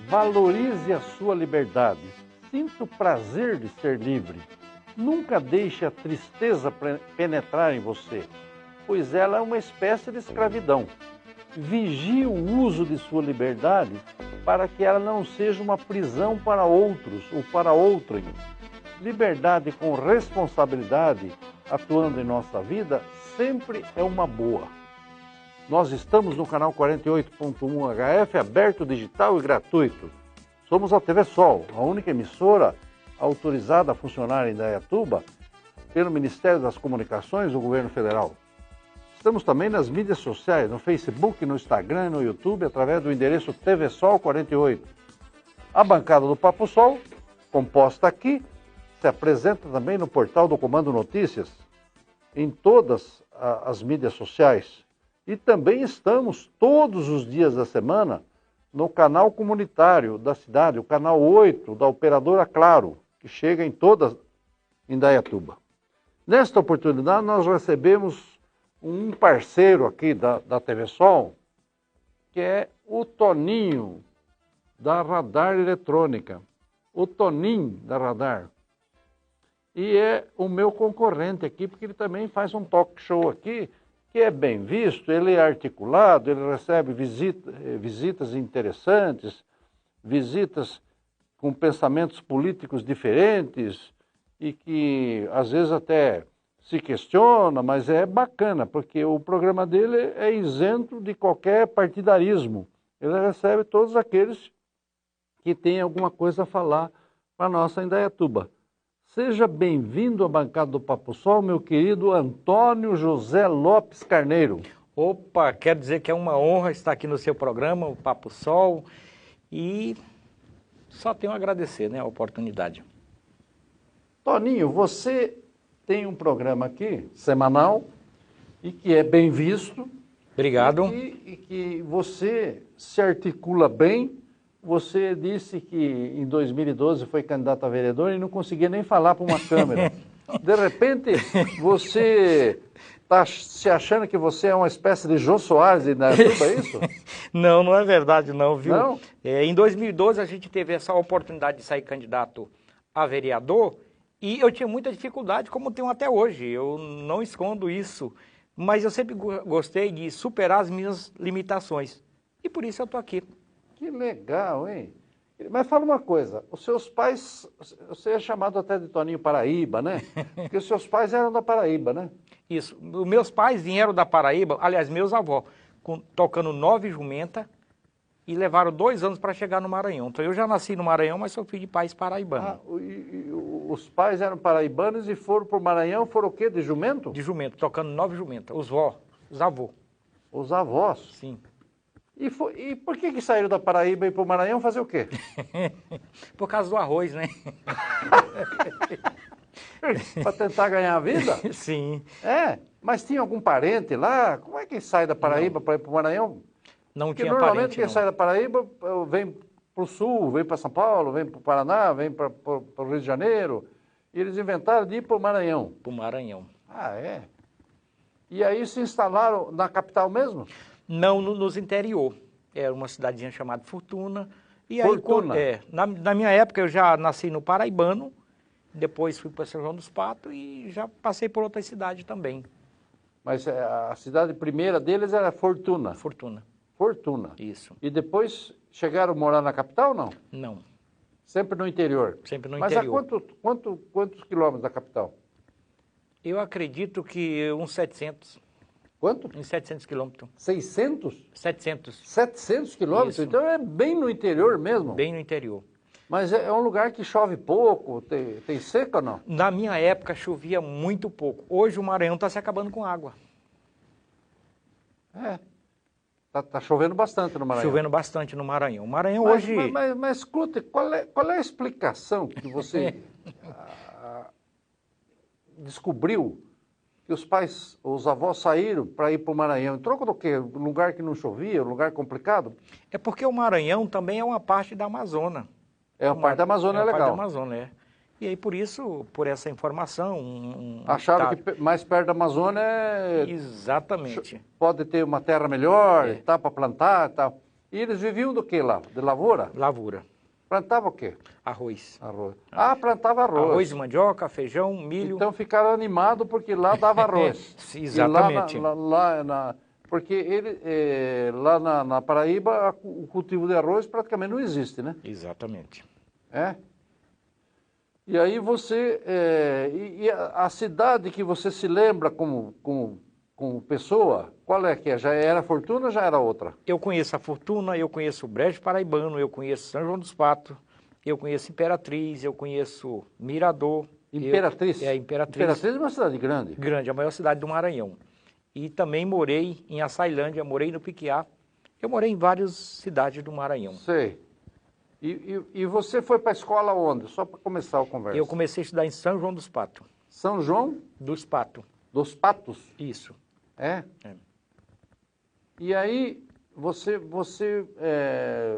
Valorize a sua liberdade. Sinta o prazer de ser livre. Nunca deixe a tristeza penetrar em você, pois ela é uma espécie de escravidão. Vigie o uso de sua liberdade para que ela não seja uma prisão para outros ou para outrem. Liberdade com responsabilidade atuando em nossa vida sempre é uma boa. Nós estamos no canal 48.1 HF, aberto, digital e gratuito. Somos a TV Sol, a única emissora autorizada a funcionar em Indaiatuba pelo Ministério das Comunicações do Governo Federal. Estamos também nas mídias sociais, no Facebook, no Instagram e no YouTube, através do endereço TV Sol 48. A bancada do Papo Sol, composta aqui, se apresenta também no portal do Comando Notícias, em todas as mídias sociais. E também estamos todos os dias da semana no canal comunitário da cidade, o canal 8 da operadora Claro, que chega em toda Indaiatuba. Nesta oportunidade, nós recebemos um parceiro aqui da TV Sol, que é o Toninho, da Radar Eletrônica. O Toninho, da Radar. E é o meu concorrente aqui, porque ele também faz um talk show aqui, que é bem visto, ele é articulado, ele recebe visitas interessantes, visitas com pensamentos políticos diferentes e que às vezes até se questiona, mas é bacana, porque o programa dele é isento de qualquer partidarismo. Ele recebe todos aqueles que têm alguma coisa a falar para a nossa Indaiatuba. Seja bem-vindo à bancada do Papo Sol, meu querido Antônio José Lopes Carneiro. Opa, quero dizer que é uma honra estar aqui no seu programa, o Papo Sol, e só tenho a agradecer, a oportunidade. Toninho, você tem um programa aqui, semanal, e que é bem visto. Obrigado. E que você se articula bem. Você disse que em 2012 foi candidato a vereador e não conseguia nem falar para uma câmera. De repente, você está se achando que você é uma espécie de Jô Soares de Indaiatuba, é isso? Não, não é verdade não, viu? Não? Em 2012 a gente teve essa oportunidade de sair candidato a vereador e eu tinha muita dificuldade, como tenho até hoje. Eu não escondo isso, mas eu sempre gostei de superar as minhas limitações. E por isso eu estou aqui. Que legal, hein? Mas fala uma coisa, os seus pais, você é chamado até de Toninho Paraíba, né? Porque os seus pais eram da Paraíba, né? Isso, os meus pais vieram da Paraíba, aliás, meus avós, tocando 9 jumenta e levaram 2 anos para chegar no Maranhão. Então eu já nasci no Maranhão, mas sou filho de pais paraibanos. Os pais eram paraibanos e foram para o Maranhão, foram o quê, de jumento? De jumento, tocando 9 jumenta, os avós. Os avós? Sim. E por que saíram da Paraíba e para o Maranhão fazer o quê? Por causa do arroz, né? Para tentar ganhar a vida? Sim. É, mas tinha algum parente lá? Como é que sai da Paraíba para ir para o Maranhão? Não Porque tinha normalmente parente, quem não. sai da Paraíba vem para o Sul, vem para São Paulo, vem para o Paraná, vem para o Rio de Janeiro. E eles inventaram de ir para o Maranhão. Para o Maranhão. Ah, é? E aí se instalaram na capital mesmo? Não, nos interior. Era uma cidadezinha chamada Fortuna. E Fortuna? Aí, na minha época, eu já nasci no Paraibano, depois fui para São João dos Patos e já passei por outra cidade também. Mas a cidade primeira deles era Fortuna? Fortuna. Fortuna. Isso. E depois chegaram a morar na capital ou não? Não. Sempre no interior? Sempre no Mas interior. Mas a quantos quilômetros da capital? Eu acredito que uns 700. Quanto? Uns 700 quilômetros. 600? 700. 700 quilômetros? Isso. Então é bem no interior mesmo? Bem no interior. Mas é um lugar que chove pouco, tem seca ou não? Na minha época chovia muito pouco. Hoje o Maranhão está se acabando com água. É. Tá chovendo bastante no Maranhão. Chovendo bastante no Maranhão. O Maranhão hoje... Mas escute, qual é a explicação que você descobriu que os avós saíram para ir para o Maranhão? Em troca do quê? Um lugar que não chovia, um lugar complicado? É porque o Maranhão também é uma parte da Amazônia. É uma parte da Amazônia, é legal. Parte da Amazônia, é. E aí, por isso, por essa informação... Acharam que mais perto da Amazônia Exatamente. pode ter uma terra melhor, tá para plantar e tal. E eles viviam do que lá? De lavoura? Lavoura. Plantava o quê? Arroz. Arroz. Ah, plantava arroz. Arroz, mandioca, feijão, milho. Então ficaram animados porque lá dava arroz. Exatamente. E porque lá na Paraíba o cultivo de arroz praticamente não existe, né? Exatamente. É? E aí você... e a cidade que você se lembra como pessoa, qual é que é? Já era Fortuna ou já era outra? Eu conheço a Fortuna, eu conheço o Brejo Paraibano, eu conheço São João dos Patos, eu conheço Imperatriz, eu conheço Mirador. Imperatriz? Imperatriz. Imperatriz é uma cidade grande. Grande, a maior cidade do Maranhão. E também morei em Açailândia, morei no Piquiá. Eu morei em várias cidades do Maranhão. Sei. E você foi para a escola onde? Só para começar a conversa. Eu comecei a estudar em São João dos Patos. São João? Dos Patos. Dos Patos? Isso. É? É. E aí você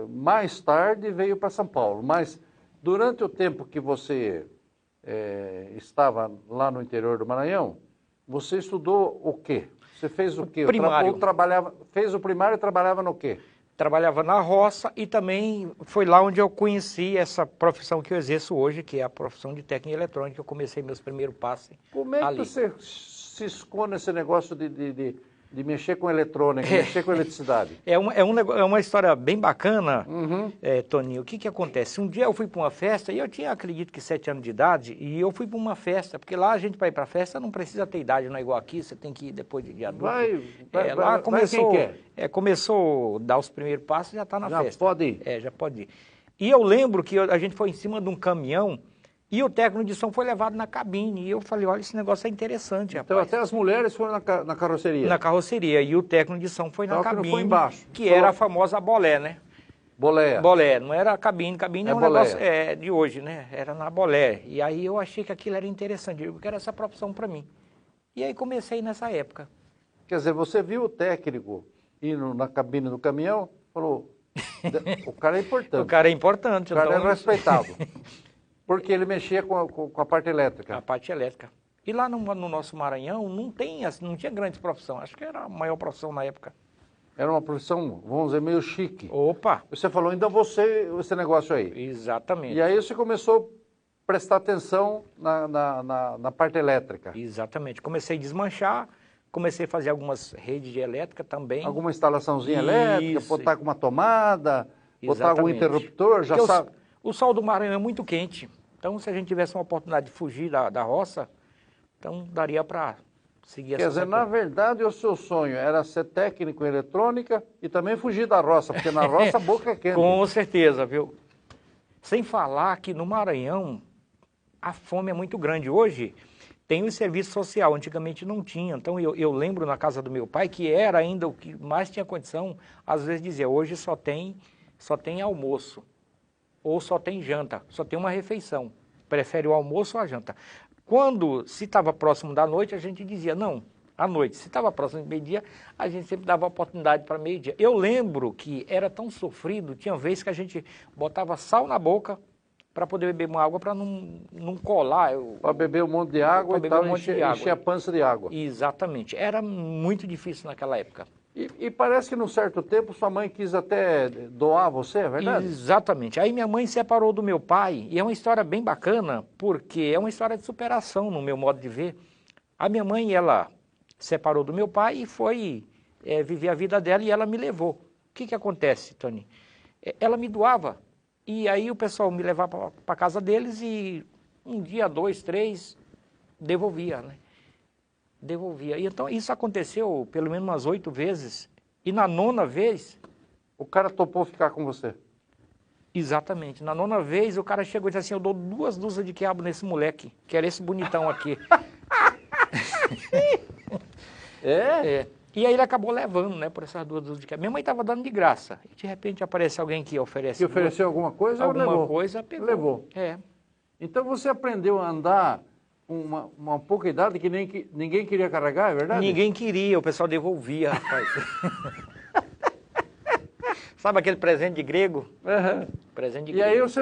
mais tarde veio para São Paulo, mas durante o tempo que você estava lá no interior do Maranhão, você estudou o quê? Você fez o quê? Primário. Fez o primário e trabalhava no quê? Trabalhava na roça e também foi lá onde eu conheci essa profissão que eu exerço hoje, que é a profissão de técnica eletrônica. Eu comecei meus primeiros passes Como é que ali. você se esconde nesse negócio de mexer com eletrônica, mexer com eletricidade? É uma história bem bacana, Uhum. Toninho. O que acontece? Um dia eu fui para uma festa, e eu tinha, acredito que 7 anos de idade, e eu fui para uma festa, porque lá a gente, para ir para a festa, não precisa ter idade, não é igual aqui, você tem que ir depois de adulto. Lá começou, quem quer? Começou a dar os primeiros passos, já está na Já festa. pode ir? Já pode ir. E eu lembro que a gente foi em cima de um caminhão, e o técnico de som foi levado na cabine. E eu falei, olha, esse negócio é interessante, Então rapaz. até as mulheres foram na carroceria? Na carroceria. E o técnico de som foi na Só que não cabine, foi embaixo. que era a famosa bolé, né? Boleia. Bolé, não era a cabine. Cabine é um boleia. negócio de hoje, né? Era na bolé. E aí eu achei que aquilo era interessante. Eu quero essa profissão para mim. E aí comecei nessa época. Quer dizer, você viu o técnico indo na cabine do caminhão, falou, o cara é importante. O cara é importante. O cara então, é respeitável. Porque ele mexia com a parte elétrica. A parte elétrica. E lá no nosso Maranhão não tinha grande profissão. Acho que era a maior profissão na época. Era uma profissão, vamos dizer, meio chique. Opa! Você falou, então esse negócio aí. Exatamente. E aí você começou a prestar atenção na parte elétrica. Exatamente. Comecei a desmanchar, comecei a fazer algumas redes de elétrica também. Alguma instalaçãozinha elétrica, botar com uma tomada, botar algum Exatamente. interruptor, já Porque sabe. O sol do Maranhão é muito quente. Então, se a gente tivesse uma oportunidade de fugir da roça, então daria para seguir Quer dizer, na verdade, o seu sonho era ser técnico em eletrônica e também fugir da roça, porque na roça a boca é quente. Com certeza, viu? Sem falar que no Maranhão a fome é muito grande. Hoje tem o serviço social, antigamente não tinha. Então eu lembro na casa do meu pai que era ainda o que mais tinha condição, às vezes dizia, hoje só tem almoço. Ou só tem janta, só tem uma refeição. Prefere o almoço ou a janta. Se estava próximo da noite, a gente dizia, não, à noite. Se estava próximo do meio-dia, a gente sempre dava oportunidade para meio-dia. Eu lembro que era tão sofrido, tinha vezes que a gente botava sal na boca para poder beber uma água, para não colar. Para beber um monte de água e tal, encher a pança de água. Exatamente. Era muito difícil naquela época. E parece que num certo tempo sua mãe quis até doar você, é verdade? Exatamente. Aí minha mãe separou do meu pai, e é uma história bem bacana, porque é uma história de superação no meu modo de ver. A minha mãe, ela separou do meu pai e foi viver a vida dela e ela me levou. O que acontece, Tony? Ela me doava, e aí o pessoal me levava para casa deles e um dia, 2, 3, devolvia, né? Devolvia. E então isso aconteceu pelo menos umas 8 vezes. E na 9ª vez... O cara topou ficar com você? Exatamente. Na 9ª vez o cara chegou e disse assim, eu dou 2 dúzias de quiabo nesse moleque, que era esse bonitão aqui. E aí ele acabou levando, né, por essas 2 dúzias de quiabo. Minha mãe estava dando de graça. E de repente aparece alguém que oferece... Que ofereceu alguma coisa? Alguma coisa, pegou. Levou. Então você aprendeu a andar... Uma pouca idade que ninguém queria carregar, é verdade? Ninguém queria, o pessoal devolvia, rapaz. Sabe aquele presente de grego? Uhum. Presente de e grego. aí você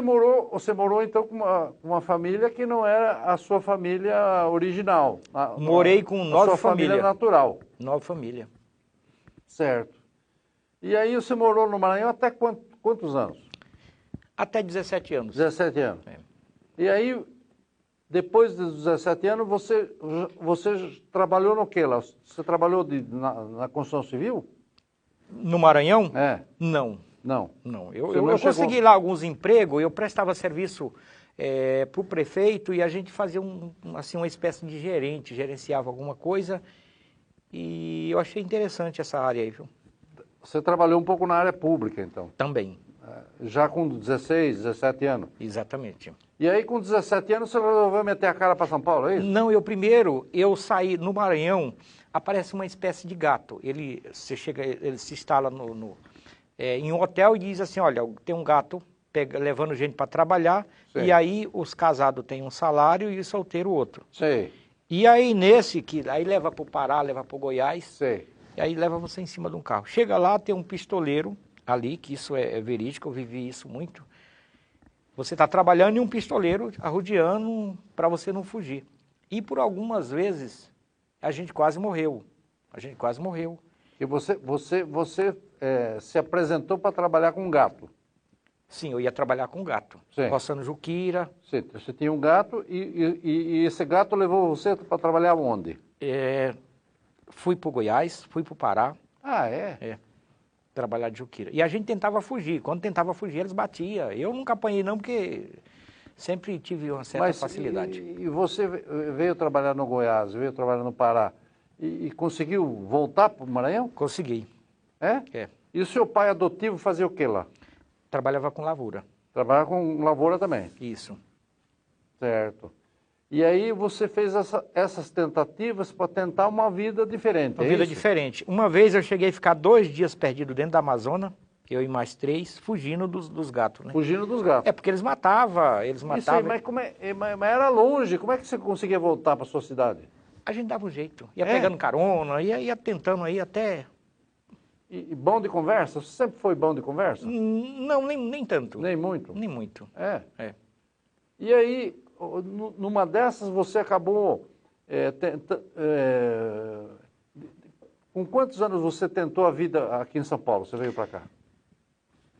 morou então com uma família que não era a sua família original. Morei com 9 famílias. Família natural. 9 famílias. Certo. E aí você morou no Maranhão até quantos anos? Até 17 anos. 17 anos. É. E aí, depois dos 17 anos, você trabalhou no quê lá? Você trabalhou na construção civil? No Maranhão? É. Não. Não. Não. Você Eu não chegou... consegui lá alguns empregos, eu prestava serviço para o prefeito e a gente fazia assim, uma espécie de gerente, gerenciava alguma coisa e eu achei interessante essa área aí, viu? Você trabalhou um pouco na área pública, então? Também. Já com 16, 17 anos? Exatamente. E aí, com 17 anos, você resolveu meter a cara para São Paulo, é isso? Não, eu saí no Maranhão, aparece uma espécie de gato. Ele se instala em um hotel e diz assim, olha, tem um gato levando gente para trabalhar, Sim. E aí os casados têm um salário e o solteiro outro. Sei. E aí aí leva para o Pará, leva para o Goiás, Sei. e aí leva você em cima de um carro. Chega lá, tem um pistoleiro ali, que isso é verídico, eu vivi isso muito. Você está trabalhando e um pistoleiro arrodeando para você não fugir. E por algumas vezes a gente quase morreu. E você se apresentou para trabalhar com gato? Sim, eu ia trabalhar com gato, roçando juquira. Sim, você tinha um gato e esse gato levou você para trabalhar onde? Fui para o Goiás, fui para o Pará. Ah, é? É, trabalhar de juquira. E a gente tentava fugir. Quando tentava fugir, eles batiam. Eu nunca apanhei não, porque sempre tive uma certa facilidade. E você veio trabalhar no Goiás, veio trabalhar no Pará e conseguiu voltar para o Maranhão? Consegui. É? É. E o seu pai adotivo fazia o que lá? Trabalhava com lavoura. Trabalhava com lavoura também? Isso. Certo. E aí você fez essas tentativas para tentar uma vida diferente, Uma vida diferente. Uma vez eu cheguei a ficar 2 dias perdido dentro da Amazônia, eu e mais 3, fugindo dos gatos, né? Fugindo dos gatos. É, porque eles matavam. Isso aí, mas era longe, como é que você conseguia voltar para sua cidade? A gente dava um jeito. Ia pegando carona, ia tentando aí até... E bom de conversa? Você sempre foi bom de conversa? Não, nem tanto. Nem muito? Nem muito. É. E aí, numa dessas, você acabou... Com quantos anos você tentou a vida aqui em São Paulo? Você veio para cá?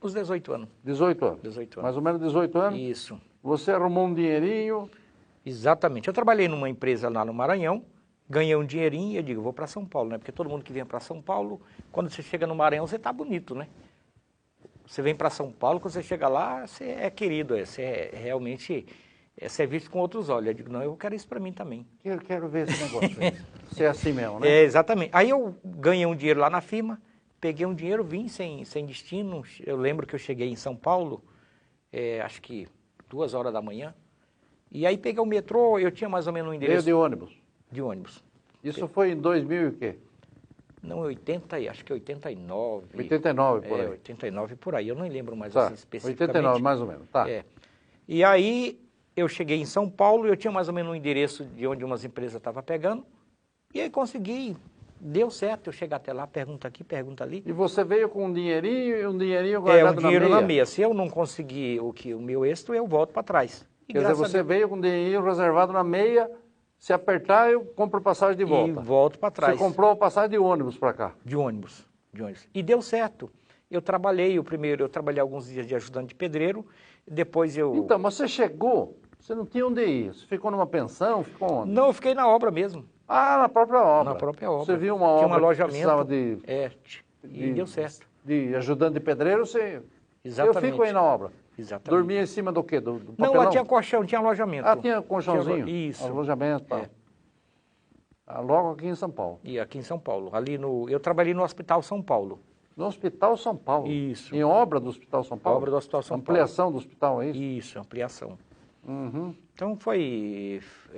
Uns 18 anos. 18 anos? 18 anos. Mais ou menos 18 anos? Isso. Você arrumou um dinheirinho? Exatamente. Eu trabalhei numa empresa lá no Maranhão, ganhei um dinheirinho e eu digo, vou para São Paulo, né? Porque todo mundo que vem para São Paulo, quando você chega no Maranhão, você tá bonito, né? Você vem para São Paulo, quando você chega lá, você é querido, você realmente é visto com outros olhos. Eu digo, não, eu quero isso para mim também. Eu quero ver esse negócio aí. Você é assim mesmo, né? É, exatamente. Aí eu ganhei um dinheiro lá na firma, peguei um dinheiro, vim sem destino. Eu lembro que eu cheguei em São Paulo, acho que 2 horas da manhã. E aí peguei o metrô, eu tinha mais ou menos um endereço... Veio de ônibus? De ônibus. Isso foi em 2000 e o quê? Não, acho que 89. 89 por aí. 89 por aí, eu não lembro mais Tá, assim especificamente. 89 mais ou menos, tá. E aí eu cheguei em São Paulo, eu tinha mais ou menos um endereço de onde umas empresas estavam pegando, e aí consegui, deu certo, eu chegar até lá, pergunta aqui, pergunta ali. E você veio com um dinheirinho guardado um dinheiro na meia. Se eu não conseguir o meu êxito, eu volto para trás. E quer dizer, você veio com um dinheirinho reservado na meia, se apertar, eu compro passagem de volta. E volto para trás. Você comprou a passagem de ônibus para cá? De ônibus. E deu certo. Eu trabalhei alguns dias de ajudante de pedreiro, depois eu... Então, mas você chegou, você não tinha onde ir, você ficou numa pensão, ficou onde? Não, eu fiquei na obra mesmo. Ah, na própria obra. Na própria obra. Você viu uma obra tinha um alojamento, que precisava de... e deu certo. De ajudante de pedreiro, você... Exatamente. Eu fico aí na obra. Exatamente. Dormia em cima do quê? Do papelão? Não, lá tinha colchão, tinha alojamento. Ah, tinha colchãozinho? Isso. Alojamento, tá. Logo aqui em São Paulo. E aqui em São Paulo. Eu trabalhei no Hospital São Paulo. No Hospital São Paulo? Isso. Em obra do Hospital São Paulo? Obra do Hospital São Paulo. Ampliação do hospital, é isso? Isso, ampliação. Uhum. Então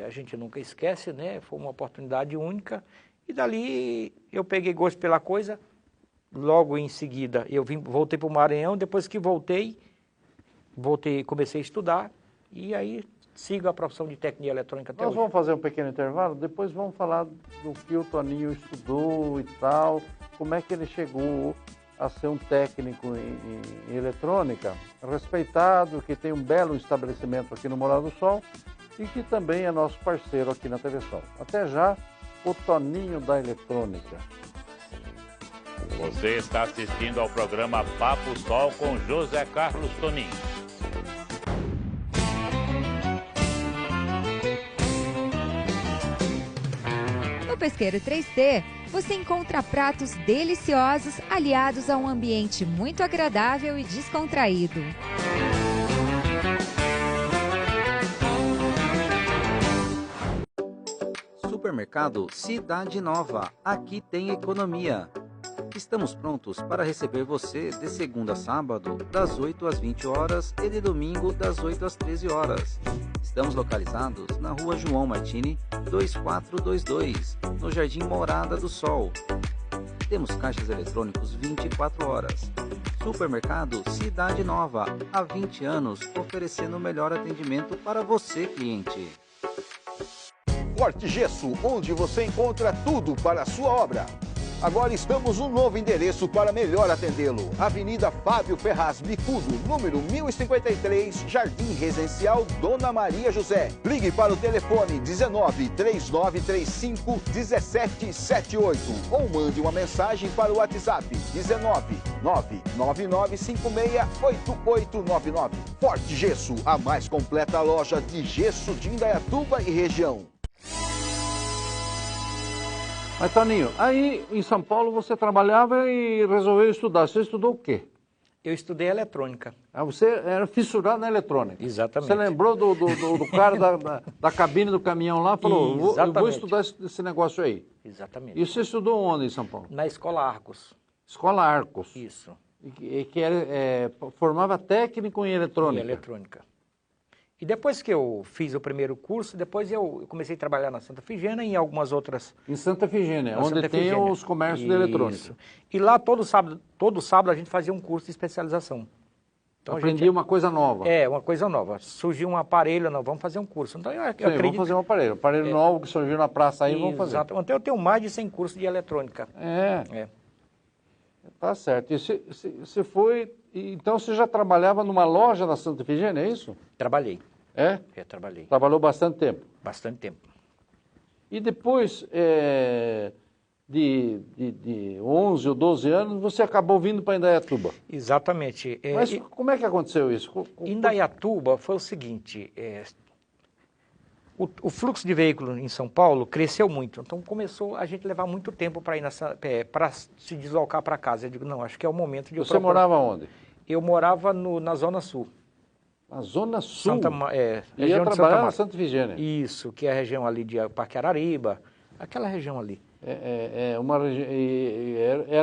a gente nunca esquece, né? Foi uma oportunidade única. E dali eu peguei gosto pela coisa. Logo em seguida eu voltei para o Maranhão. Depois que voltei, comecei a estudar. E aí sigo a profissão de técnico de eletrônica até hoje. Nós vamos fazer um pequeno intervalo, depois vamos falar do que o Toninho estudou e tal, como é que ele chegou a ser um técnico em eletrônica, respeitado, que tem um belo estabelecimento aqui no Morada do Sol e que também é nosso parceiro aqui na TV Sol. Até já, o Toninho da Eletrônica. Você está assistindo ao programa Papo Sol com José Carlos Toninho. No Pesqueiro 3T, você encontra pratos deliciosos aliados a um ambiente muito agradável e descontraído. Supermercado Cidade Nova, aqui tem economia. Estamos prontos para receber você de segunda a sábado, das 8 às 20 horas e de domingo, das 8 às 13 horas. Estamos localizados na rua João Martini, 2422, no Jardim Morada do Sol. Temos caixas eletrônicos 24 horas. Supermercado Cidade Nova, há 20 anos, oferecendo o melhor atendimento para você, cliente. Forte Gesso, onde você encontra tudo para a sua obra. Agora estamos no novo endereço para melhor atendê-lo. Avenida Fábio Ferraz Bicudo, número 1053, Jardim Residencial Dona Maria José. Ligue para o telefone 19 3935 1778 ou mande uma mensagem para o WhatsApp 19 99956 8899. Forte Gesso, a mais completa loja de gesso de Indaiatuba e região. Mas, Toninho, aí em São Paulo você trabalhava e resolveu estudar. Você estudou o quê? Eu estudei eletrônica. Ah, você era fissurado na eletrônica. Exatamente. Você lembrou do cara da cabine do caminhão lá e falou, eu vou estudar esse negócio aí. Exatamente. E você estudou onde em São Paulo? Na Escola Arcos. Escola Arcos. Isso. E que formava técnico em eletrônica. Em eletrônica. E depois que eu fiz o primeiro curso, depois eu comecei a trabalhar na Santa Efigênia e em algumas outras... Em Santa Efigênia, Na onde Santa tem Efigênia. os comércios de eletrônica. Isso. E lá todo sábado a gente fazia um curso de especialização. Então, Aprendi uma coisa nova. Uma coisa nova. Surgiu um aparelho, não, vamos fazer um curso. Então eu Sim, acredito... vamos fazer um aparelho. Aparelho novo que surgiu na praça aí, vamos fazer. Exato. Então eu tenho mais de 100 cursos de eletrônica. Tá certo. E você foi... Então você já trabalhava numa loja na Santa Efigênia, é isso? Trabalhei. É? Trabalhei. Trabalhou bastante tempo. Bastante tempo. E depois de 11 ou 12 anos, você acabou vindo para Indaiatuba. Exatamente. Mas como é que aconteceu isso? Indaiatuba foi o seguinte, o fluxo de veículos em São Paulo cresceu muito, então começou a gente levar muito tempo para ir para se deslocar para casa. Eu digo, não, acho que é o momento de eu Você morava onde? Eu morava na Zona Sul. Na Zona Sul? Região ia de trabalhar Santa na Marta. Santa Efigênia. Isso, que é a região ali de Parque Arariba, aquela região ali. Era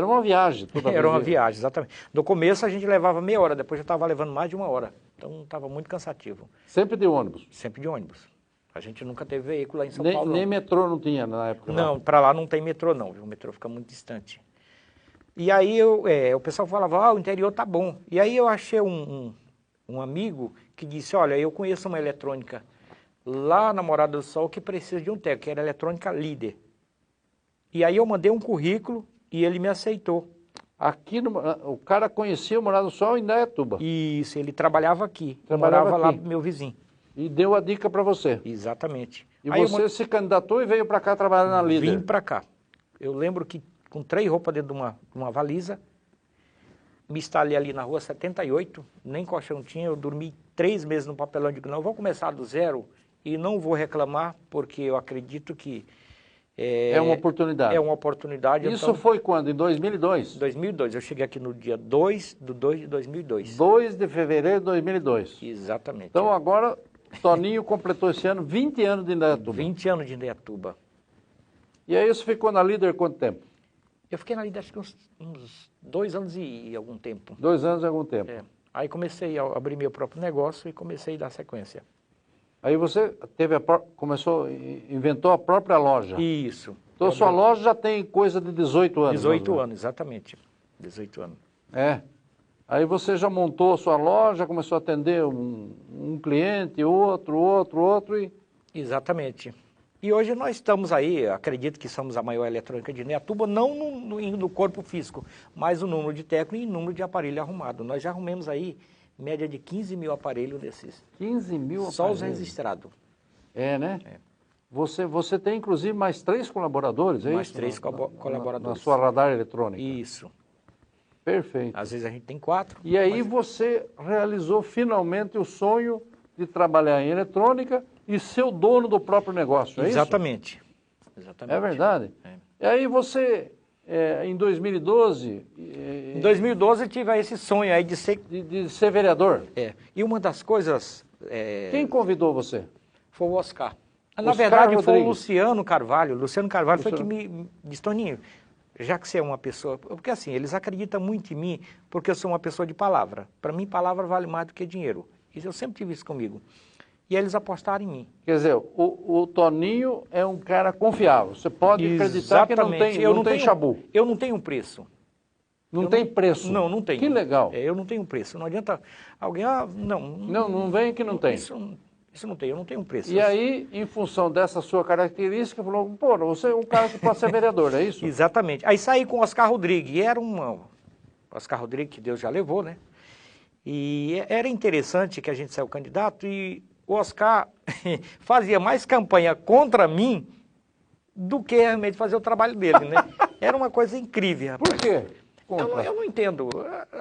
uma viagem. Toda Era uma vez. viagem, exatamente. No começo a gente levava meia hora, depois já estava levando mais de uma hora. Então estava muito cansativo. Sempre de ônibus? Sempre de ônibus. A gente nunca teve veículo lá em São Paulo. Nem metrô não tinha na época? Não, para lá não tem metrô não, viu? O metrô fica muito distante. E aí o pessoal falava, o interior tá bom. E aí eu achei um amigo que disse, olha, eu conheço uma eletrônica lá na Morada do Sol que precisa de um técnico, que era eletrônica líder. E aí eu mandei um currículo e ele me aceitou. Aqui, o cara conhecia o Morada do Sol em Indaiatuba. Isso, ele trabalhava aqui. Trabalhava morava aqui. lá, meu vizinho. E deu a dica para você. Exatamente. E aí você se candidatou e veio para cá trabalhar na líder. Vim para cá. Eu lembro que com 3 roupas dentro de uma valisa, me instalei ali na rua 78, nem colchão tinha, eu dormi 3 meses no papelão, digo, não, vou começar do zero e não vou reclamar, porque eu acredito que... É uma oportunidade. É uma oportunidade. Isso então, foi quando? Em 2002? 2002, eu cheguei aqui no dia 2 de 2002. 2 de fevereiro de 2002. Exatamente. Então agora, Toninho completou esse ano 20 anos de Indaiatuba. 20 anos de Indaiatuba. E aí você ficou na líder quanto tempo? Eu fiquei na líder acho que uns 2 anos e algum tempo. 2 anos e algum tempo. Aí comecei a abrir meu próprio negócio e comecei a dar sequência. Aí você inventou a própria loja. Isso. Então a sua loja já tem coisa de 18 anos. 18 anos, exatamente. 18 anos. Aí você já montou a sua loja, começou a atender um cliente, outro e... Exatamente. E hoje nós estamos aí, acredito que somos a maior eletrônica de Indaiatuba, não no corpo físico, mas o número de técnico e o número de aparelho arrumado. Nós já arrumamos aí média de 15 mil aparelhos desses. 15 mil só aparelhos? Só os registrados. Né? Você tem inclusive mais 3 colaboradores, é mais isso? Mais 3 colaboradores. Na sua radar eletrônica. Isso. Perfeito. Às vezes a gente tem 4. E aí você realizou finalmente o sonho de trabalhar em eletrônica e ser o dono do próprio negócio, é Exatamente. isso? Exatamente. É verdade? É. E aí você, em 2012... Em 2012 eu tive esse sonho aí de ser... De ser vereador. E uma das coisas... Quem convidou você? Foi o Oscar. Na Oscar verdade, foi o Rodrigues. Luciano Carvalho. Luciano Carvalho foi que Luciano. me disse, Toninho, já que você é uma pessoa... Porque assim, eles acreditam muito em mim porque eu sou uma pessoa de palavra. Para mim, palavra vale mais do que dinheiro. Isso eu sempre tive isso comigo. E aí eles apostaram em mim. Quer dizer, o Toninho é um cara confiável. Você pode acreditar que não tem, Eu não tem tenho- chabu. Eu não tenho preço. Não eu tem preço. Não, não tenho. Que legal. Eu não tenho preço. Não adianta alguém... Não vem que não tem. Isso não tem, eu não tenho preço. E aí, em função dessa sua característica, falou, pô, você é um cara que pode ser vereador, é isso? Exatamente. Aí saí com o Oscar Rodrigues, e era Oscar Rodrigues, que Deus já levou, né? E era interessante que a gente saiu candidato e o Oscar fazia mais campanha contra mim do que realmente fazer o trabalho dele, né? Era uma coisa incrível, rapaz. Por quê? Eu não entendo.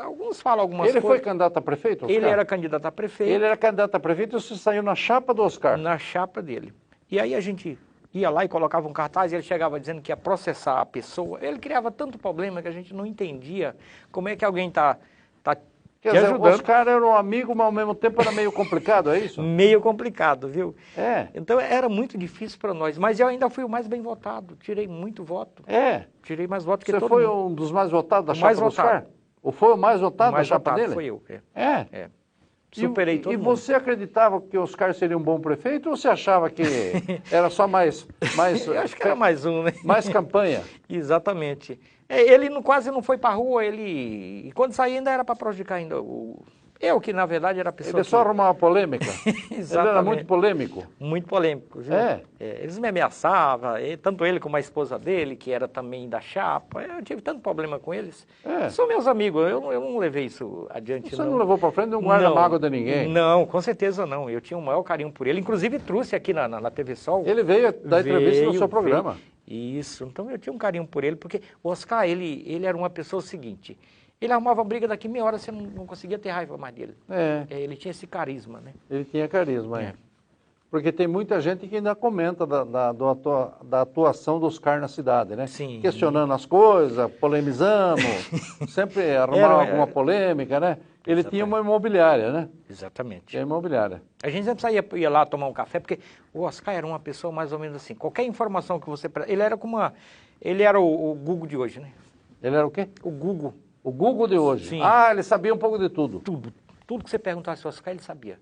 Alguns falam algumas Ele coisas. foi candidato a prefeito, Oscar? Ele era candidato a prefeito. Ele era candidato a prefeito e você saiu na chapa do Oscar. Na chapa dele. E aí a gente ia lá e colocava um cartaz e ele chegava dizendo que ia processar a pessoa. Ele criava tanto problema que a gente não entendia como é que alguém tá Quer te dizer, o ajudando. Oscar era um amigo, mas ao mesmo tempo era meio complicado, é isso? Meio complicado, viu? É. Então era muito difícil para nós, mas eu ainda fui o mais bem votado. Tirei muito voto. É. Tirei mais voto que Você todo foi mundo. um dos mais votados da O chapa mais do Oscar? votado. Ou foi o mais votado O mais da chapa votado dele? foi eu. É. Superei todo E mundo. você acreditava que o Oscar seria um bom prefeito ou você achava que era só mais Eu acho que era mais um, né? mais campanha? Exatamente. Ele quase não foi para rua, e quando saía ainda era para prejudicar ainda. Eu que, na verdade, era a pessoa Ele só que... arrumava polêmica? Ele era muito polêmico? Muito polêmico, viu? Eles me ameaçavam, tanto ele como a esposa dele, que era também da chapa. Eu tive tanto problema com eles. São meus amigos, eu não levei isso adiante, Você não levou para frente, não guarda mágoa de ninguém? Não, com certeza não. Eu tinha o maior carinho por ele. Inclusive, trouxe aqui na TV Sol. Ele veio dar entrevista no seu programa. Isso, então eu tinha um carinho por ele, porque o Oscar, ele era uma pessoa seguinte... Ele arrumava briga daqui meia hora, você não conseguia ter raiva mais dele. Ele tinha esse carisma, né? Ele tinha carisma, Porque tem muita gente que ainda comenta da atuação do Oscar na cidade, né? Sim. Questionando as coisas, polemizando, sempre arrumava alguma polêmica, né? Ele tinha uma imobiliária, né? Exatamente. Tinha imobiliária. A gente sempre ia lá tomar um café, porque o Oscar era uma pessoa mais ou menos assim. Qualquer informação que você... Ele era como ele era o Google de hoje, né? Ele era o quê? O Google. O Google de hoje. Sim. Ele sabia um pouco de tudo. Tudo que você perguntasse ao Oscar, ele sabia.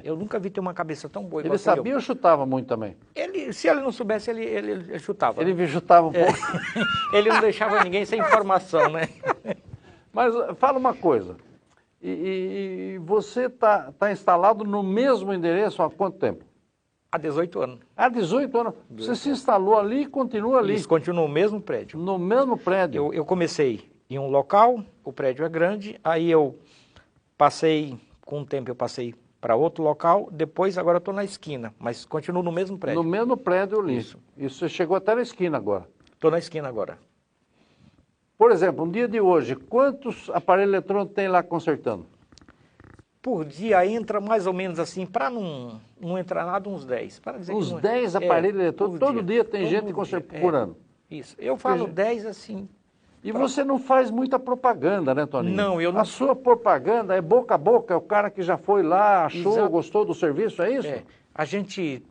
Eu nunca vi ter uma cabeça tão boa. Ele sabia ou chutava muito também? Se ele não soubesse, ele chutava. Ele chutava um pouco. Ele não deixava ninguém sem informação, né? Mas fala uma coisa. E você está instalado no mesmo endereço há quanto tempo? Há 18 anos. Há 18 anos. Você se instalou ali e continua ali. Isso, continua no mesmo prédio. No mesmo prédio. Eu comecei em um local, o prédio é grande, aí eu passei, com o tempo eu passei para outro local, depois agora eu estou na esquina, mas continuo no mesmo prédio. No mesmo prédio ali. Isso. E você chegou até na esquina agora. Estou na esquina agora. Por exemplo, um dia de hoje, quantos aparelhos eletrônicos tem lá consertando? Por dia entra mais ou menos assim, para não entrar nada, uns 10. Para dizer Uns 10 aparelhos eletrônicos? Todo dia tem gente procurando. Isso. Eu falo 10 assim... E você não faz muita propaganda, né, Toninho? Não, eu não... A sua propaganda é boca a boca, é o cara que já foi lá, achou, gostou do serviço, é isso? A gente...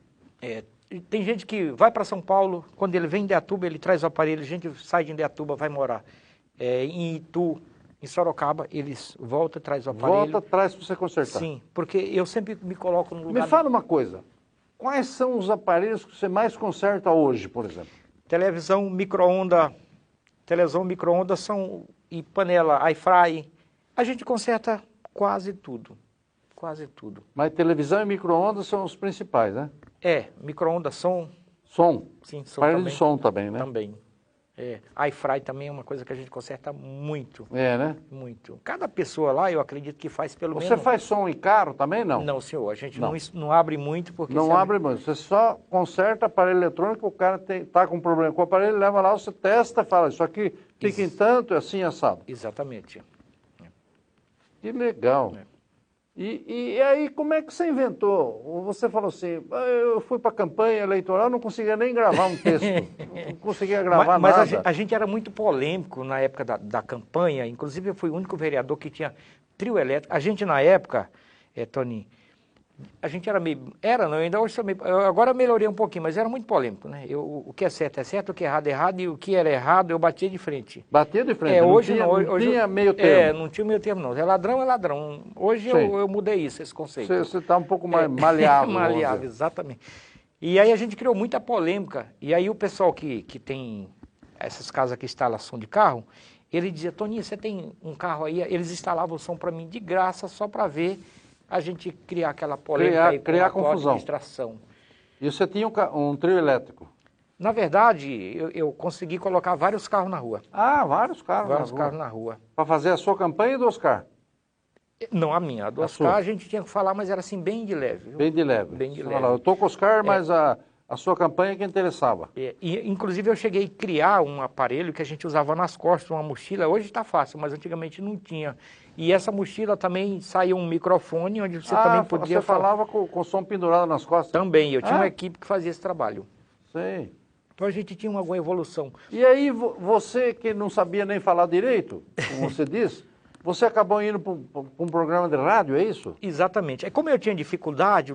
tem gente que vai para São Paulo, quando ele vem de Indaiatuba, ele traz o aparelho, a gente sai de Indaiatuba, vai morar em Itu, em Sorocaba, eles voltam, traz o aparelho. Volta, traz para você consertar. Sim, porque eu sempre me coloco no lugar... Me fala uma coisa, quais são os aparelhos que você mais conserta hoje, por exemplo? Televisão, micro-ondas e panela, air fry. A gente conserta quase tudo. Mas televisão e micro-ondas são os principais, né? Micro-ondas, som. Som? Sim, som aparelho também. de som também, né? Também. Air fry também é uma coisa que a gente conserta muito. Né? Muito. Cada pessoa lá, eu acredito que faz pelo menos... Você faz som em carro também, não? Não, senhor. A gente não abre muito porque... Não abre muito. Você só conserta aparelho eletrônico, o cara está com problema com o aparelho, leva lá, você testa e fala, isso aqui Fica em tanto, assim, assado. Exatamente. Que legal. E aí, como é que você inventou? Você falou assim, eu fui para a campanha eleitoral, não conseguia nem gravar um texto, não conseguia gravar mas nada. A gente era muito polêmico na época da campanha, inclusive eu fui o único vereador que tinha trio elétrico. A gente na época, Tony, a gente era meio... não, ainda hoje sou meio... Agora eu melhorei um pouquinho, mas era muito polêmico, né? O que é certo, o que é errado, e o que era errado eu batia de frente. Batia de frente, Hoje não tinha meio termo. Não tinha meio termo, não. É ladrão. Hoje eu mudei isso, esse conceito. Você está um pouco mais maleável. Maleável, exatamente. E aí a gente criou muita polêmica. E aí o pessoal que tem essas casas que instalação de carro, ele dizia, Toninho, você tem um carro aí? Eles instalavam o som para mim de graça, só para ver a gente criar aquela polêmica criar confusão. Distração. E você tinha um trio elétrico? Na verdade, eu consegui colocar vários carros na rua. Ah, vários carros na rua. Para fazer a sua campanha do Oscar? Não, a minha. A do Oscar a gente tinha que falar, mas era assim, bem de leve. Viu? Bem de leve. Bem de leve. Fala, eu estou com o Oscar, mas a sua campanha que interessava. Inclusive, eu cheguei a criar um aparelho que a gente usava nas costas, uma mochila. Hoje está fácil, mas antigamente não tinha. E essa mochila também saía um microfone, onde você também podia falar. Você falava com o som pendurado nas costas? Também. Eu tinha uma equipe que fazia esse trabalho. Sei. Então a gente tinha alguma evolução. E aí, você que não sabia nem falar direito, como você disse, você acabou indo para um programa de rádio, é isso? Exatamente. Como eu tinha dificuldade,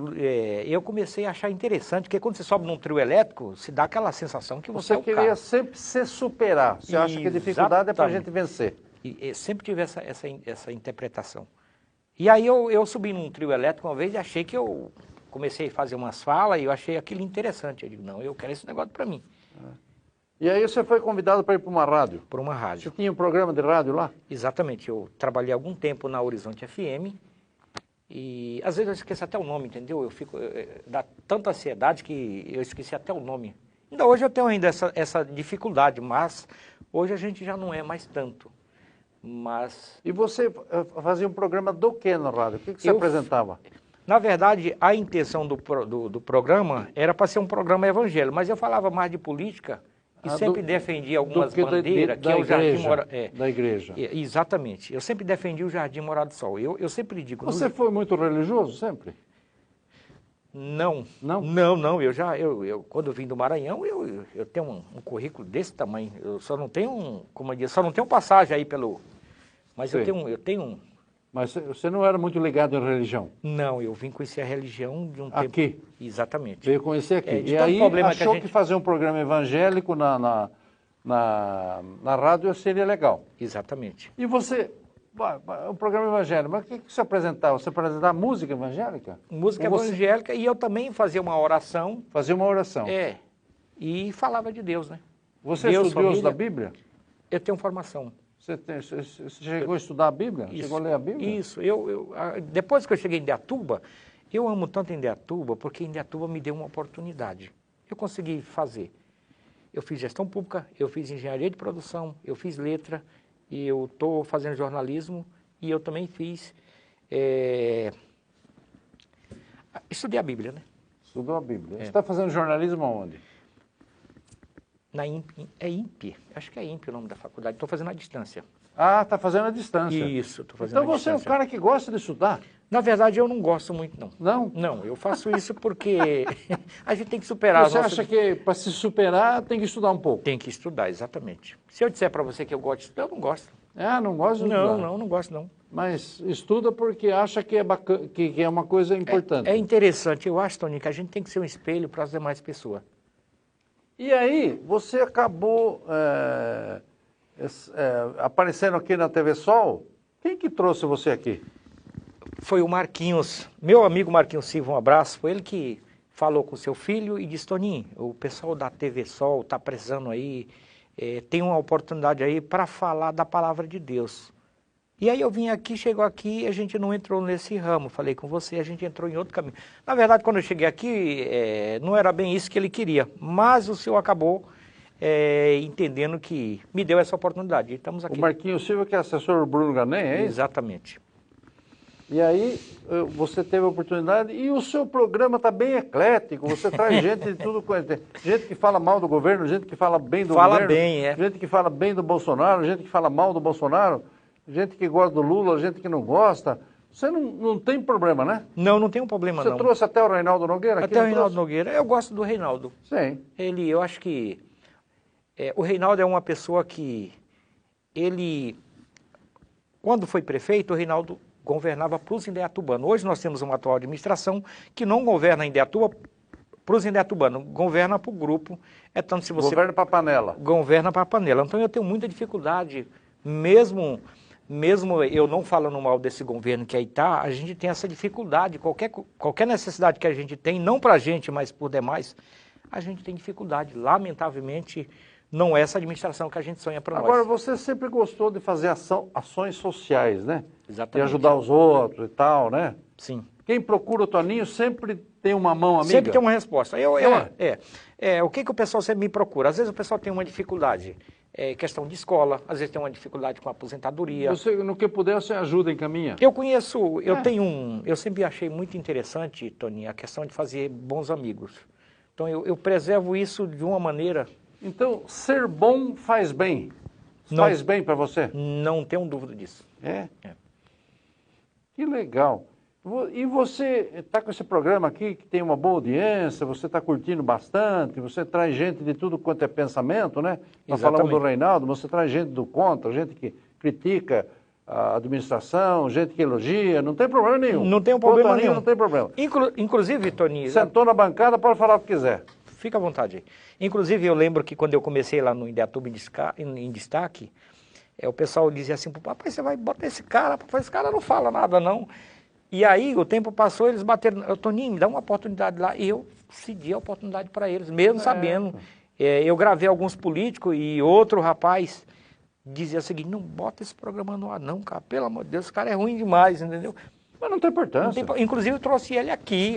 eu comecei a achar interessante, porque quando você sobe num trio elétrico, se dá aquela sensação que você é o queria cara. sempre se superar. Você acha que a dificuldade é para a gente vencer. E sempre tive essa interpretação. E aí eu subi num trio elétrico uma vez e achei que eu comecei a fazer umas falas e eu achei aquilo interessante. Eu digo, não, eu quero esse negócio para mim. E aí você foi convidado para ir para uma rádio? Para uma rádio. Você tinha um programa de rádio lá? Exatamente. Eu trabalhei algum tempo na Horizonte FM e às vezes eu esqueço até o nome, entendeu? Dá tanta ansiedade que eu esqueci até o nome. Ainda hoje eu tenho ainda essa dificuldade, mas hoje a gente já não é mais tanto. E você fazia um programa do que na rádio? O que você apresentava? Na verdade, a intenção do programa era para ser um programa evangélico, mas eu falava mais de política e sempre defendia algumas bandeiras, que é o Jardim Morado. Da igreja. Exatamente. Eu sempre defendi o Jardim Morado do Sol. Eu sempre digo... Você foi muito religioso, sempre? Não. Não? Não. Quando eu vim do Maranhão, eu tenho um currículo desse tamanho. Eu só não tenho, como eu disse, só não tenho passagem aí pelo... Mas eu tenho um... Mas você não era muito ligado em religião? Não, eu vim conhecer a religião de um tempo... Aqui? Exatamente. Veio conhecer aqui. E aí achou que fazer um programa evangélico na rádio seria legal? Exatamente. E você... Um programa evangélico, mas o que você apresentava? Você apresentava música evangélica? Música evangélica e eu também fazia uma oração. Fazia uma oração? E falava de Deus, né? Você é estudioso da Bíblia? Eu tenho formação. Você chegou a estudar a Bíblia? Isso, chegou a ler a Bíblia? Isso. Depois que eu cheguei em Indaiatuba, eu amo tanto Indaiatuba, porque Indaiatuba me deu uma oportunidade. Eu consegui fazer. Eu fiz gestão pública, eu fiz engenharia de produção, eu fiz letra, e eu estou fazendo jornalismo, e eu também fiz... Estudei a Bíblia, né? Estudou a Bíblia. Você está fazendo jornalismo aonde? Na INPE. É INPE? Acho que é INPE o nome da faculdade. Estou fazendo à distância. Ah, está fazendo à distância. Isso, estou fazendo à distância. Então você é um cara que gosta de estudar? Na verdade, eu não gosto muito, não. Não? Não, eu faço isso porque a gente tem que superar... Você acha que para se superar tem que estudar um pouco? Tem que estudar, exatamente. Se eu disser para você que eu gosto de estudar, eu não gosto. Não gosto de estudar? Não gosto, não. Mas estuda porque acha que é bacana, que é uma coisa importante. É interessante. Eu acho, Tony, que a gente tem que ser um espelho para as demais pessoas. E aí, você acabou aparecendo aqui na TV Sol. Quem que trouxe você aqui? Foi o Marquinhos, meu amigo Marquinhos Silva, um abraço. Foi ele que falou com seu filho e disse, Toninho, o pessoal da TV Sol está precisando aí, tem uma oportunidade aí para falar da palavra de Deus. E aí eu vim aqui, chegou aqui, a gente não entrou nesse ramo, falei com você, a gente entrou em outro caminho. Na verdade, quando eu cheguei aqui, não era bem isso que ele queria, mas o senhor acabou entendendo que me deu essa oportunidade, e estamos aqui. O Marquinhos Silva, que é assessor do Bruno Ganem, é isso? Exatamente. E aí você teve a oportunidade, e o seu programa está bem eclético, você traz gente de tudo, gente que fala mal do governo, gente que fala bem do governo, gente que fala bem do Bolsonaro, gente que fala mal do Bolsonaro, gente que gosta do Lula, gente que não gosta. Você não tem problema, né? Não tem um problema, não. Você trouxe até o Reinaldo Nogueira aqui? Até o Reinaldo Nogueira. Eu gosto do Reinaldo. Sim. Eu acho que o Reinaldo é uma pessoa que quando foi prefeito, o Reinaldo governava para os indaiatubanos. Hoje nós temos uma atual administração que não governa em Indaiatuba para os indaiatubanos, governa para o grupo. Tanto se você governa para a panela. Governa para a panela. Então eu tenho muita dificuldade, mesmo eu não falando mal desse governo que aí está, a gente tem essa dificuldade. Qualquer necessidade que a gente tem, não para a gente, mas por demais, a gente tem dificuldade. Lamentavelmente, não é essa administração que a gente sonha para nós. Agora, você sempre gostou de fazer ações sociais, né? Exatamente. De ajudar os outros e tal, né? Sim. Quem procura o Toninho sempre tem uma mão amiga? Sempre tem uma resposta. O que o pessoal sempre me procura? Às vezes o pessoal tem uma dificuldade, questão de escola, às vezes tem uma dificuldade com a aposentadoria. Você, no que puder, você ajuda, encaminha? Eu sempre achei muito interessante, Toninho, a questão de fazer bons amigos. Então eu preservo isso de uma maneira... Então, ser bom faz bem? Faz bem para você? Não tenho dúvida disso. É? Que legal. E você está com esse programa aqui que tem uma boa audiência, você está curtindo bastante, você traz gente de tudo quanto é pensamento, né? Nós falamos do Reinaldo, você traz gente do contra, gente que critica a administração, gente que elogia, não tem problema nenhum. Não tem problema nenhum. Não tem problema. Inclusive, Toninho... Sentou na bancada, pode falar o que quiser. Fica à vontade. Inclusive, eu lembro que quando eu comecei lá no Indaiatuba em Destaque, o pessoal dizia assim, papai, você vai botar esse cara não fala nada, não. E aí, o tempo passou, eles bateram, Toninho, me dá uma oportunidade lá. E eu cedi a oportunidade para eles, mesmo sabendo. Eu gravei alguns políticos e outro rapaz dizia o seguinte, não bota esse programa no ar não, cara, pelo amor de Deus, esse cara é ruim demais, entendeu? Mas não tem importância. Inclusive, eu trouxe ele aqui.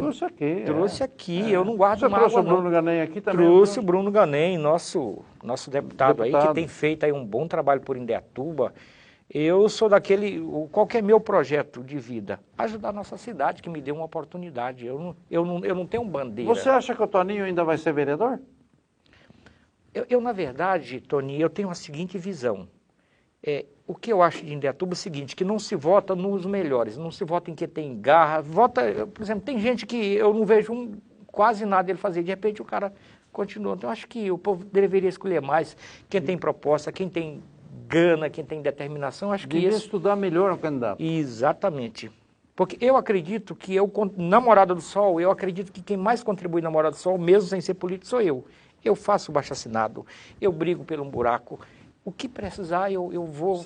Trouxe aqui. Eu não guardo mágoa, não. Você trouxe o Bruno Ganem aqui também? Trouxe o Bruno Ganem, nosso deputado aí, que tem feito aí um bom trabalho por Indaiatuba. Eu sou qual que é meu projeto de vida? Ajudar a nossa cidade, que me deu uma oportunidade. Eu não tenho bandeira. Você acha que o Toninho ainda vai ser vereador? Na verdade, Toninho, eu tenho a seguinte visão. O que eu acho de Indaiatuba é o seguinte, que não se vota nos melhores, não se vota em quem tem garra. Por exemplo, tem gente que eu não vejo quase nada ele fazer, de repente o cara continua. Então, eu acho que o povo deveria escolher mais quem tem proposta, quem tem gana, quem tem determinação. Acho que devia estudar melhor o candidato. Exatamente. Porque eu acredito que na Morada do Sol, eu acredito que quem mais contribui na Morada do Sol, mesmo sem ser político, sou eu. Eu faço baixo-assinado, eu brigo pelo buraco. O que precisar, eu vou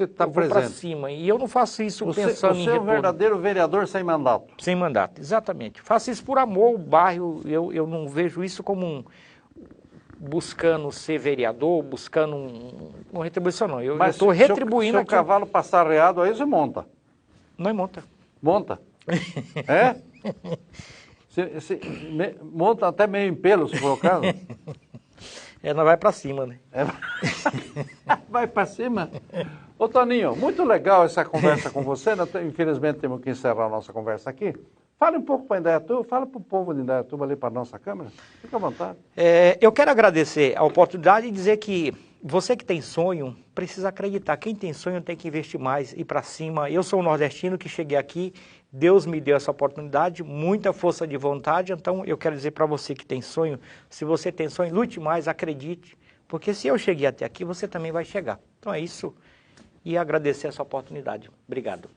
para cima. E eu não faço isso pensando em... Você é um verdadeiro vereador sem mandato. Sem mandato, exatamente. Faço isso por amor ao bairro. Eu não vejo isso como buscando ser vereador, buscando uma retribuição, não. Eu estou retribuindo aqui. Se o cavalo passar arreado, aí você monta. Não monta. Monta? É? Monta até meio em pelo, se for o caso. Não vai para cima, né? Vai para cima? Ô, Toninho, muito legal essa conversa com você. Infelizmente, temos que encerrar a nossa conversa aqui. Fale um pouco para Indaiatuba, fala para o povo de Indaiatuba ali para a nossa câmera. Fica à vontade. Eu quero agradecer a oportunidade e dizer que você que tem sonho, precisa acreditar. Quem tem sonho tem que investir mais, ir para cima. Eu sou um nordestino que cheguei aqui, Deus me deu essa oportunidade, muita força de vontade. Então, eu quero dizer para você que tem sonho, se você tem sonho, lute mais, acredite. Porque se eu cheguei até aqui, você também vai chegar. Então, é isso. E agradecer essa oportunidade. Obrigado.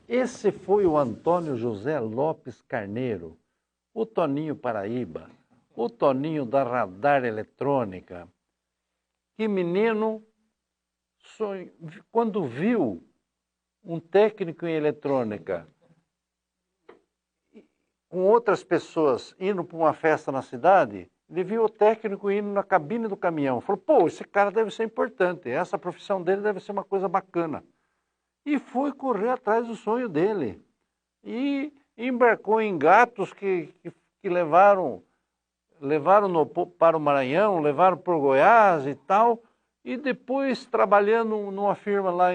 Esse foi o Antônio José Lopes Carneiro, o Toninho Paraíba, o Toninho da Radar Eletrônica. Que menino, quando viu um técnico em eletrônica com outras pessoas indo para uma festa na cidade, ele viu o técnico indo na cabine do caminhão. Falou, pô, esse cara deve ser importante, essa profissão dele deve ser uma coisa bacana. E foi correr atrás do sonho dele. E embarcou em gatos que levaram para o Maranhão, levaram para o Goiás e tal. E depois, trabalhando numa firma lá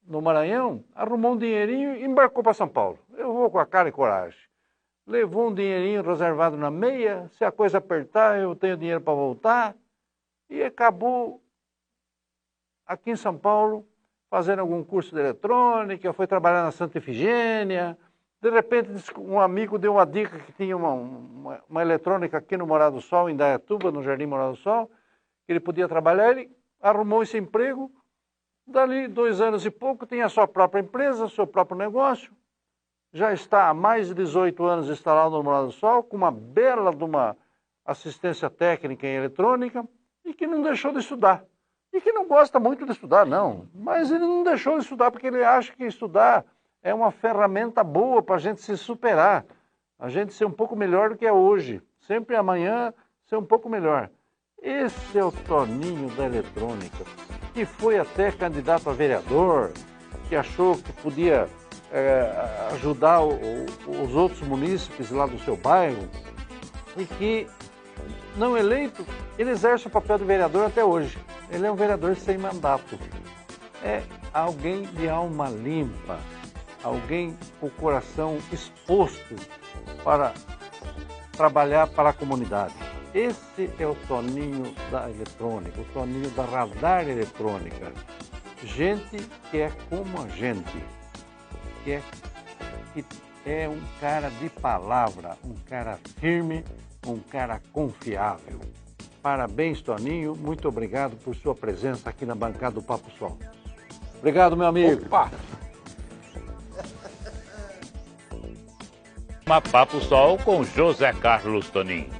no Maranhão, arrumou um dinheirinho e embarcou para São Paulo. Eu vou com a cara e coragem. Levou um dinheirinho reservado na meia, se a coisa apertar, eu tenho dinheiro para voltar. E acabou aqui em São Paulo, fazendo algum curso de eletrônica, foi trabalhar na Santa Efigênia. De repente, um amigo deu uma dica que tinha uma eletrônica aqui no Morado do Sol, em Indaiatuba, no Jardim Morado do Sol, que ele podia trabalhar. Ele arrumou esse emprego. Dali 2 anos e pouco, tinha a sua própria empresa, seu próprio negócio. Já está há mais de 18 anos instalado no Morado do Sol, com uma bela de uma assistência técnica em eletrônica, e que não deixou de estudar. E que não gosta muito de estudar, não. Mas ele não deixou de estudar porque ele acha que estudar é uma ferramenta boa para a gente se superar. A gente ser um pouco melhor do que é hoje. Sempre amanhã ser um pouco melhor. Esse é o Toninho da eletrônica, que foi até candidato a vereador, que achou que podia ajudar os outros munícipes lá do seu bairro, e que, não eleito, ele exerce o papel de vereador até hoje. Ele é um vereador sem mandato. É alguém de alma limpa, alguém com o coração exposto para trabalhar para a comunidade. Esse é o Toninho da eletrônica, o Toninho da radar eletrônica. Gente que é como a gente, que é um cara de palavra, um cara firme, um cara confiável. Parabéns, Toninho, muito obrigado por sua presença aqui na bancada do Papo Sol. Obrigado, meu amigo. Opa! Papo Sol com José Carlos Toninho.